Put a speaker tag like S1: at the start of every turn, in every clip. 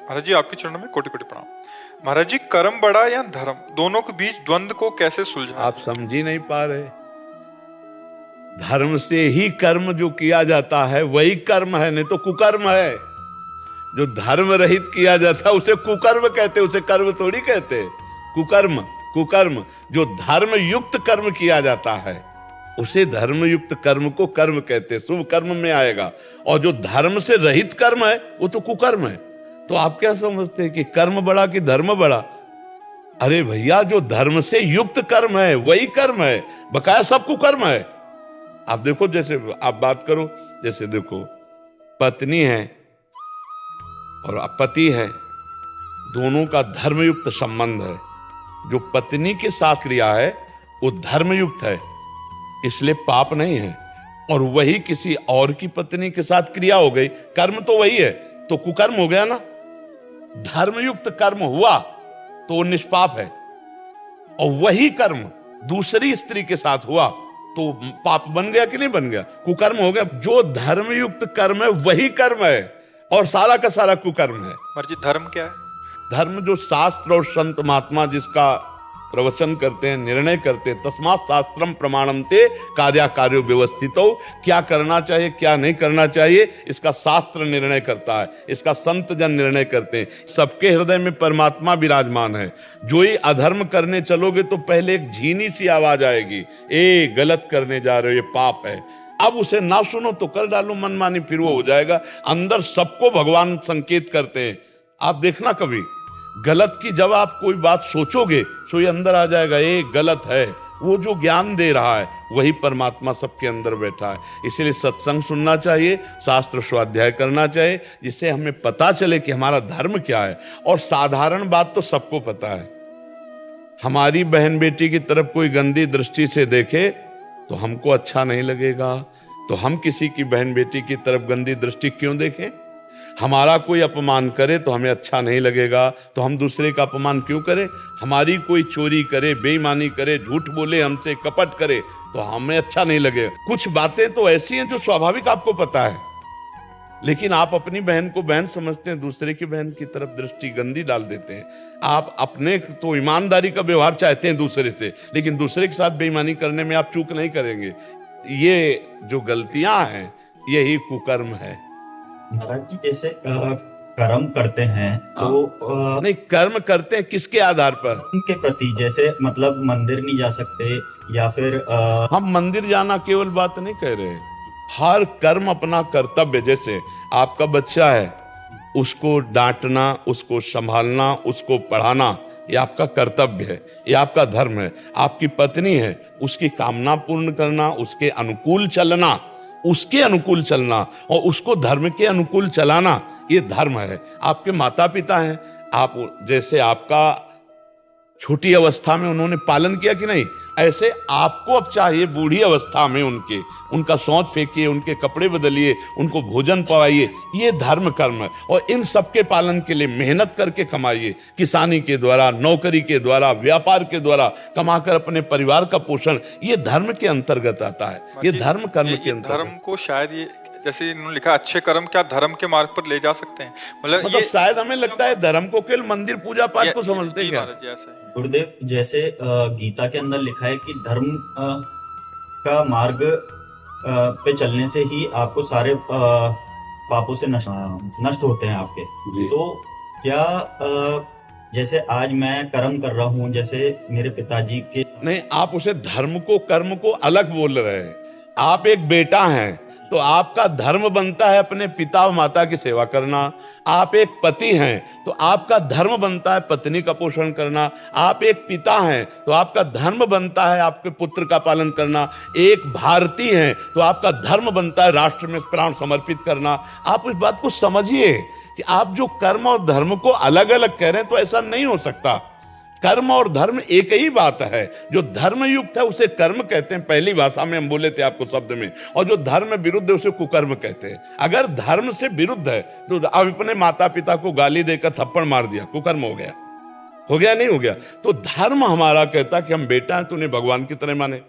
S1: महाराज जी, आपके चरणों में कोटि कोटि प्रणाम। महाराज जी, कर्म बड़ा या धर्म, दोनों के बीच द्वंद्व को कैसे सुलझाएं?
S2: आप समझ ही नहीं पा रहे। धर्म से ही कर्म जो किया जाता है वही कर्म है, नहीं तो कुकर्म है। जो धर्म रहित किया जाता है उसे कुकर्म कहते, उसे कर्म थोड़ी कहते। कुकर्म कुकर्म। जो धर्म युक्त कर्म किया जाता है उसे धर्म युक्त कर्म को कर्म कहते, शुभ कर्म में आएगा। और जो धर्म से रहित कर्म है वो तो कुकर्म है। तो आप क्या समझते हैं कि कर्म बड़ा कि धर्म बड़ा? अरे भैया, जो धर्म से युक्त कर्म है वही कर्म है, बकाया सब कुकर्म है। आप देखो, जैसे आप बात करो, जैसे देखो पत्नी है और पति है, दोनों का धर्मयुक्त संबंध है। जो पत्नी के साथ क्रिया है वो धर्मयुक्त है, इसलिए पाप नहीं है। और वही किसी और की पत्नी के साथ क्रिया हो गई, कर्म तो वही है, तो कुकर्म हो गया ना। धर्मयुक्त कर्म हुआ तो वो निष्पाप है, और वही कर्म दूसरी स्त्री के साथ हुआ तो पाप बन गया कि नहीं बन गया? कुकर्म हो गया। जो धर्मयुक्त कर्म है वही कर्म है, और सारा का सारा कुकर्म है।
S1: महाराज जी, धर्म क्या है?
S2: धर्म जो शास्त्र और संत महात्मा जिसका प्रवचन करते हैं, निर्णय करते हैं, तस्मात् शास्त्रम प्रमाणन्ते कार्याकार्यो व्यवस्थितो। क्या करना चाहिए क्या नहीं करना चाहिए इसका शास्त्र निर्णय करता है, इसका संत जन निर्णय करते हैं। सबके हृदय में परमात्मा विराजमान है। जो ही अधर्म करने चलोगे तो पहले एक झीनी सी आवाज आएगी, ए गलत करने जा रहे हो, ये पाप है। अब उसे ना सुनो तो कर डालो मनमानी, फिर वो हो जाएगा। अंदर सबको भगवान संकेत करते हैं। आप देखना, कभी गलत की जब आप कोई बात सोचोगे तो ये अंदर आ जाएगा, ये गलत है। वो जो ज्ञान दे रहा है वही परमात्मा सबके अंदर बैठा है। इसलिए सत्संग सुनना चाहिए, शास्त्र स्वाध्याय करना चाहिए, जिससे हमें पता चले कि हमारा धर्म क्या है। और साधारण बात तो सबको पता है, हमारी बहन बेटी की तरफ कोई गंदी दृष्टि से देखे तो हमको अच्छा नहीं लगेगा, तो हम किसी की बहन बेटी की तरफ गंदी दृष्टि क्यों देखें? हमारा कोई अपमान करे तो हमें अच्छा नहीं लगेगा, तो हम दूसरे का अपमान क्यों करें? हमारी कोई चोरी करे, बेईमानी करे, झूठ बोले, हमसे कपट करे तो हमें अच्छा नहीं लगेगा। कुछ बातें तो ऐसी हैं जो स्वाभाविक आपको पता है, लेकिन आप अपनी बहन को बहन समझते हैं, दूसरे की बहन की तरफ दृष्टि गंदी डाल देते हैं। आप अपने तो ईमानदारी का व्यवहार चाहते हैं दूसरे से, लेकिन दूसरे के साथ बेईमानी करने में आप चूक नहीं करेंगे। ये जो गलतियां हैं यही कुकर्म है।
S3: महाराज जी, जैसे कर्म करते हैं तो
S2: नहीं, कर्म करते हैं किसके आधार पर?
S3: उनके प्रति, जैसे मतलब मंदिर नहीं जा सकते या फिर
S2: हम मंदिर जाना केवल बात नहीं कह रहे, हर कर्म अपना कर्तव्य। जैसे आपका बच्चा है, उसको डांटना, उसको संभालना, उसको पढ़ाना, ये आपका कर्तव्य है, ये आपका धर्म है। आपकी पत्नी है, उसकी कामना पूर्ण करना, उसके अनुकूल चलना, उसके अनुकूल चलना और उसको धर्म के अनुकूल चलाना, ये धर्म है। आपके माता पिता हैं, आप जैसे आपका छोटी अवस्था में उन्होंने पालन किया कि नहीं, ऐसे आपको अब चाहिए बूढ़ी अवस्था में उनका शौच फेंकिए, उनके कपड़े बदलिए, उनको भोजन पवाइए। ये धर्म कर्म है, और इन सबके पालन के लिए मेहनत करके कमाइए। किसानी के द्वारा, नौकरी के द्वारा, व्यापार के द्वारा कमाकर अपने परिवार का पोषण, ये धर्म के अंतर्गत आता है। ये धर्म कर्म के अंतर्गत।
S1: धर्म को शायद ये जैसे इन्होंने लिखा, अच्छे कर्म क्या धर्म के मार्ग पर ले जा सकते हैं। मतलब ये
S2: शायद हमें लगता है धर्म को केवल मंदिर पूजा पाठ को समझते हैं क्या?
S3: गुरुदेव, जैसे गीता के अंदर लिखा है कि धर्म का मार्ग पे चलने से ही आपको सारे पापों से नष्ट होते हैं आपके। तो क्या जैसे आज मैं कर्म कर रहा हूँ, जैसे मेरे पिताजी के
S2: नहीं, आप उसे धर्म को कर्म को अलग बोल रहे हैं। आप एक बेटा हैं तो आपका धर्म बनता है अपने पिता और माता की सेवा करना। आप एक पति हैं तो आपका धर्म बनता है पत्नी का पोषण करना। आप एक पिता हैं तो आपका धर्म बनता है आपके पुत्र का पालन करना। एक भारतीय हैं तो आपका धर्म बनता है राष्ट्र में प्राण समर्पित करना। आप इस बात को समझिए कि आप जो कर्म और धर्म को अलग अलग कह रहे हैं तो ऐसा नहीं हो सकता। कर्म और धर्म एक ही बात है। जो धर्म युक्त है उसे कर्म कहते हैं, पहली भाषा में हम बोले थे आपको शब्द में, और जो धर्म विरुद्ध है उसे कुकर्म कहते हैं। अगर धर्म से विरुद्ध है तो आप अपने माता पिता को गाली देकर थप्पड़ मार दिया, कुकर्म हो गया नहीं हो गया? तो धर्म हमारा कहता कि हम बेटा हैं तो उन्हें भगवान की तरह माने,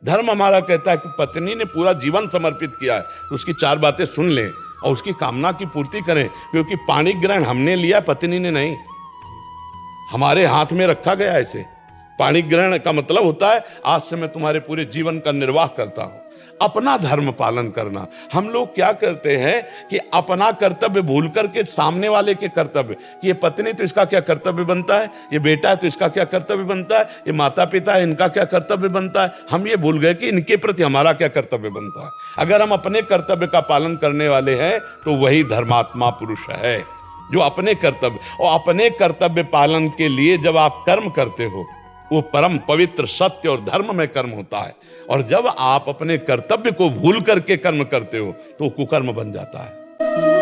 S2: धर्म हमारा कहता है कि पत्नी ने पूरा जीवन समर्पित किया है तो उसकी 4 बातें सुन लें और उसकी कामना की पूर्ति करें, क्योंकि पाणी ग्रहण हमने लिया, पत्नी ने नहीं, हमारे हाथ में रखा गया है इसे। पाणी ग्रहण का मतलब होता है आज से मैं तुम्हारे पूरे जीवन का निर्वाह करता हूं, अपना धर्म पालन करना। हम लोग क्या करते हैं कि अपना कर्तव्य भूल करके सामने वाले के कर्तव्य, कि ये पत्नी तो इसका क्या कर्तव्य बनता है, ये बेटा है तो इसका क्या कर्तव्य बनता है, ये माता पिता है इनका क्या कर्तव्य बनता है, हम ये भूल गए कि इनके प्रति हमारा क्या कर्तव्य बनता है। अगर हम अपने कर्तव्य का पालन करने वाले हैं तो वही धर्मात्मा पुरुष है, जो अपने कर्तव्य, और अपने कर्तव्य पालन के लिए जब आप कर्म करते हो वो परम पवित्र सत्य और धर्म में कर्म होता है, और जब आप अपने कर्तव्य को भूल करके कर्म करते हो तो कुकर्म बन जाता है।